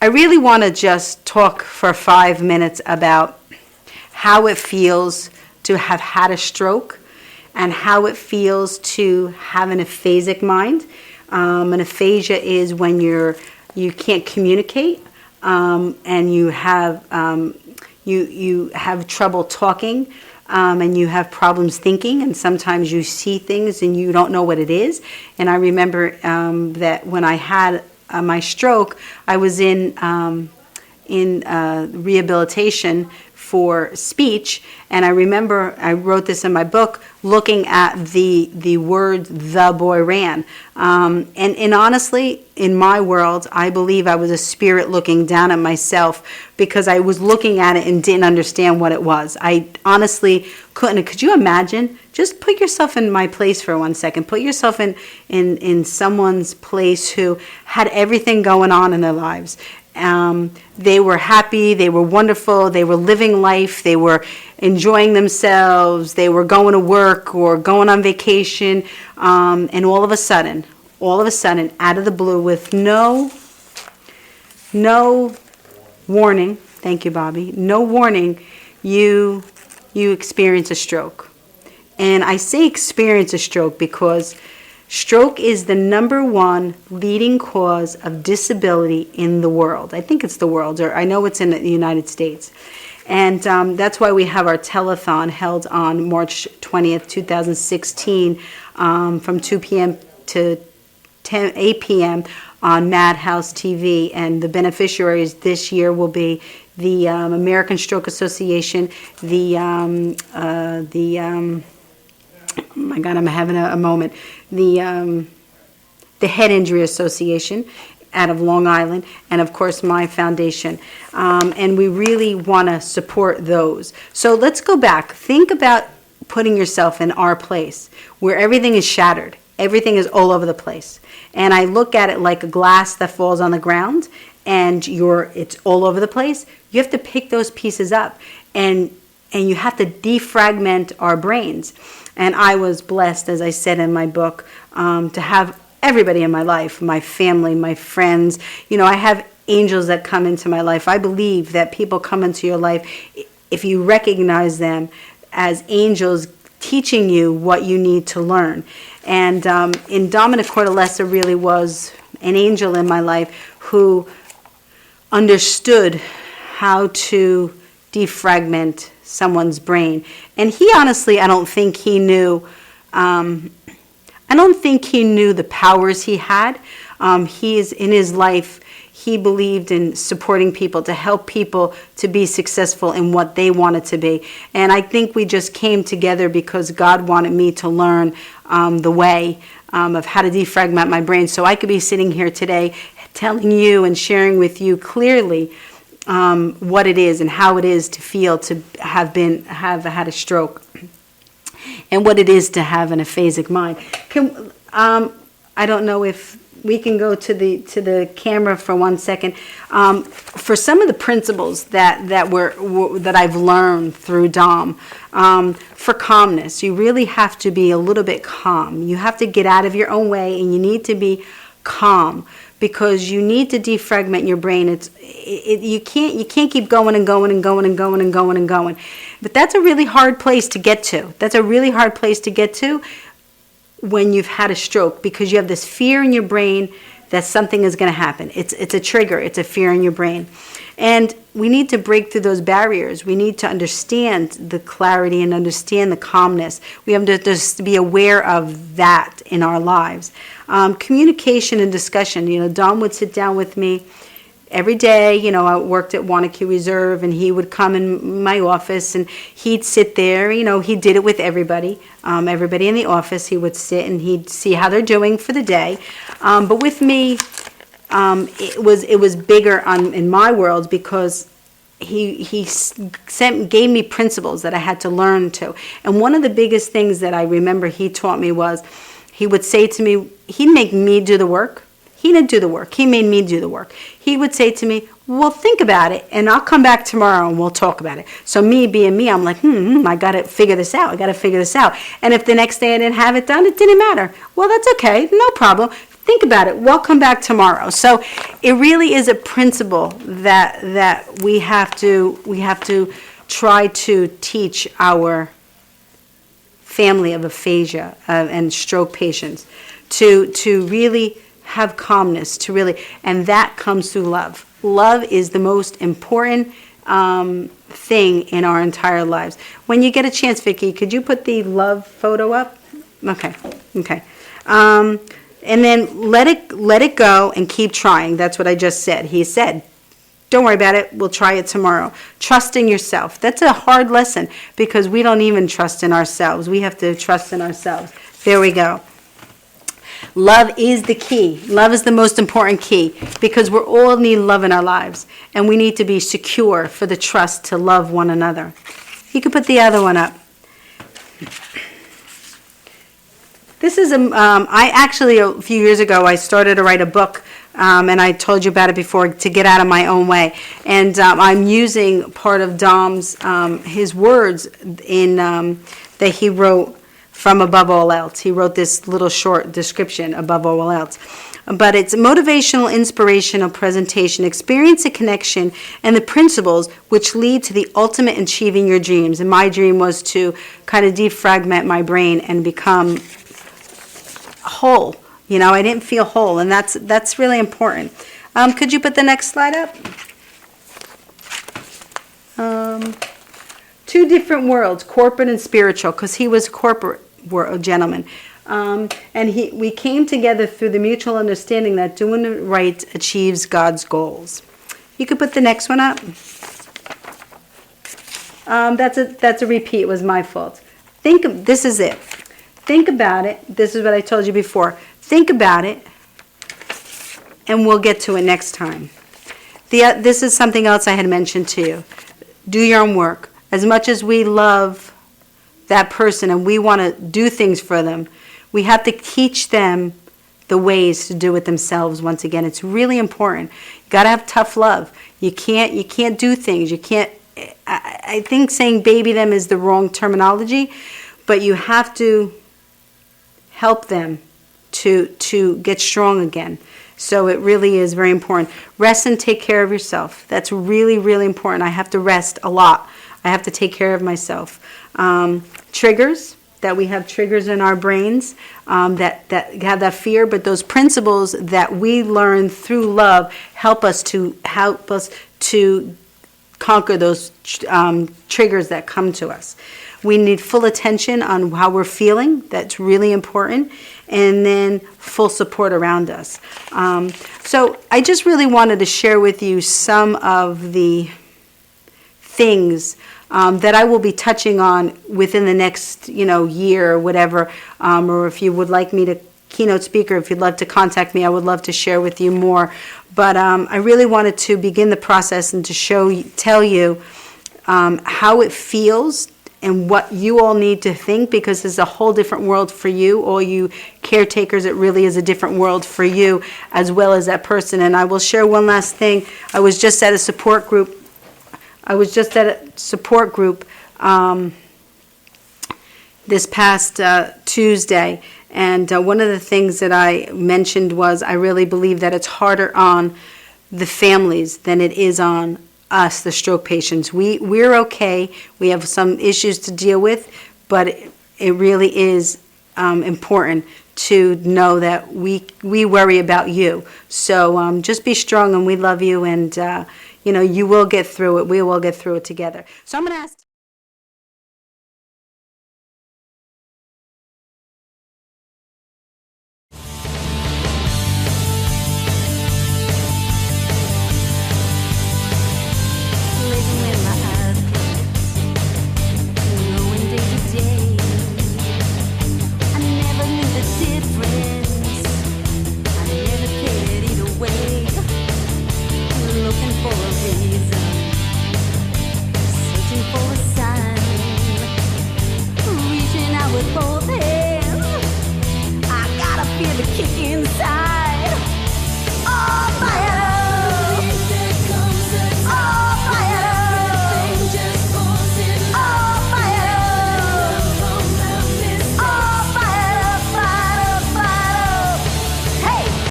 I really want to just talk for 5 minutes about how it feels to have had a stroke and how it feels to have an aphasic mind. An aphasia is when you can't communicate, and you have trouble talking, and you have problems thinking, and sometimes you see things and you don't know what it is. And I remember that when I had my stroke, I was in rehabilitation for speech, and I remember I wrote this in my book, looking at the word "the boy ran," and honestly, in my world, I believe I was a spirit looking down at myself because I was looking at it and didn't understand what it was. I honestly couldn't. Could you imagine? Just put yourself in my place for 1 second. Put yourself in someone's place who had everything going on in their lives. They were happy, they were wonderful, they were living life, they were enjoying themselves, they were going to work or going on vacation, and all of a sudden, out of the blue, with no warning, thank you, Bobby, no warning, you experience a stroke. And I say experience a stroke because stroke is the #1 leading cause of disability in the world. I think it's the world, or I know it's in the United States. And that's why we have our telethon held on March 20th, 2016, from 2 p.m. to 8 p.m. on Madhouse TV. And the beneficiaries this year will be the American Stroke Association, oh my God, I'm having a moment. The Head Injury Association out of Long Island, and of course my foundation. And we really want to support those. So let's go back. Think about putting yourself in our place where everything is shattered. Everything is all over the place. And I look at it like a glass that falls on the ground and it's all over the place. You have to pick those pieces up and you have to defragment our brains. And I was blessed, as I said in my book, to have everybody in my life, my family, my friends. You know, I have angels that come into my life. I believe that people come into your life if you recognize them as angels teaching you what you need to learn. And in Dominic Cordelessa really was an angel in my life who understood how to defragment someone's brain. And he honestly, I don't think he knew the powers he had. He is in his life, he believed in supporting people, to help people to be successful in what they wanted to be. And I think we just came together because God wanted me to learn the way of how to defragment my brain, so I could be sitting here today telling you and sharing with you clearly what it is and how it is to feel to have had a stroke, and what it is to have an aphasic mind. I don't know if we can go to the camera for 1 second. For some of the principles that I've learned through Dom, for calmness, you really have to be a little bit calm. You have to get out of your own way, and you need to be calm, because you need to defragment your brain. You can't keep going and going and going and going and going and going. But that's a really hard place to get to. That's a really hard place to get to when you've had a stroke, because you have this fear in your brain that something is going to happen. It's a trigger. It's a fear in your brain. And we need to break through those barriers. We need to understand the clarity and understand the calmness. We have to just be aware of that in our lives. Communication and discussion. You know, Dom would sit down with me every day. You know, I worked at Wanakee Reserve, and he would come in my office, and he'd sit there. You know, he did it with everybody. Everybody in the office, he would sit and he'd see how they're doing for the day. But with me, it was bigger in my world, because he gave me principles that I had to learn to. And one of the biggest things that I remember he taught me was, he would say to me, he'd make me do the work. He didn't do the work. He made me do the work. He would say to me, well, think about it, and I'll come back tomorrow and we'll talk about it. So me being me, I'm like, I got to figure this out. And if the next day I didn't have it done, it didn't matter. Well, that's okay. No problem. think about it. We'll come back tomorrow. So it really is a principle that we have to try to teach our family of aphasia and stroke patients to really have calmness, and that comes through love. Love is the most important thing in our entire lives. When you get a chance, Vicki, could you put the love photo up? Okay. And then let it go and keep trying. That's what I just said. He said, don't worry about it. We'll try it tomorrow. Trusting yourself. That's a hard lesson because we don't even trust in ourselves. We have to trust in ourselves. There we go. Love is the key. Love is the most important key because we all need love in our lives, and we need to be secure for the trust to love one another. You could put the other one up. This is I actually, a few years ago, I started to write a book, and I told you about it before, to get out of my own way. And I'm using part of Dom's, his words in that he wrote from Above All Else. He wrote this little short description, Above All Else. But it's motivational, inspirational presentation, experience a connection, and the principles which lead to the ultimate achieving your dreams. And my dream was to kind of defragment my brain and become whole. I didn't feel whole, and that's really important. Could you put the next slide up? Two different worlds, corporate and spiritual, because he was a corporate gentleman. And we came together through the mutual understanding that doing it right achieves God's goals. You could put the next one up. That's a repeat. It was my fault. This is it. Think about it. This is what I told you before. Think about it, and we'll get to it next time. This is something else I had mentioned to you. Do your own work. As much as we love that person and we want to do things for them, we have to teach them the ways to do it themselves. Once again, it's really important. You got to have tough love. You can't do things. You can't. I think saying baby them is the wrong terminology, but you have to help them to get strong again. So it really is very important. Rest and take care of yourself. That's really, really important. I have to rest a lot. I have to take care of myself. Triggers, that we have triggers in our brains that have that fear, but those principles that we learn through love help us to conquer those triggers that come to us. We need full attention on how we're feeling. That's really important. And then full support around us. So I just really wanted to share with you some of the things that I will be touching on within the next, year or whatever. Or if you would like me to keynote speaker, if you'd love to contact me, I would love to share with you more. But I really wanted to begin the process and to tell you how it feels and what you all need to think, because it's a whole different world for you. All you caretakers, it really is a different world for you as well as that person. And I will share one last thing. I was just at a support group. This past Tuesday, and one of the things that I mentioned was I really believe that it's harder on the families than it is on us, the stroke patients. We're okay. We have some issues to deal with, but it really is important to know that we worry about you. So just be strong, and we love you, and you will get through it. We will get through it together. So I'm going to ask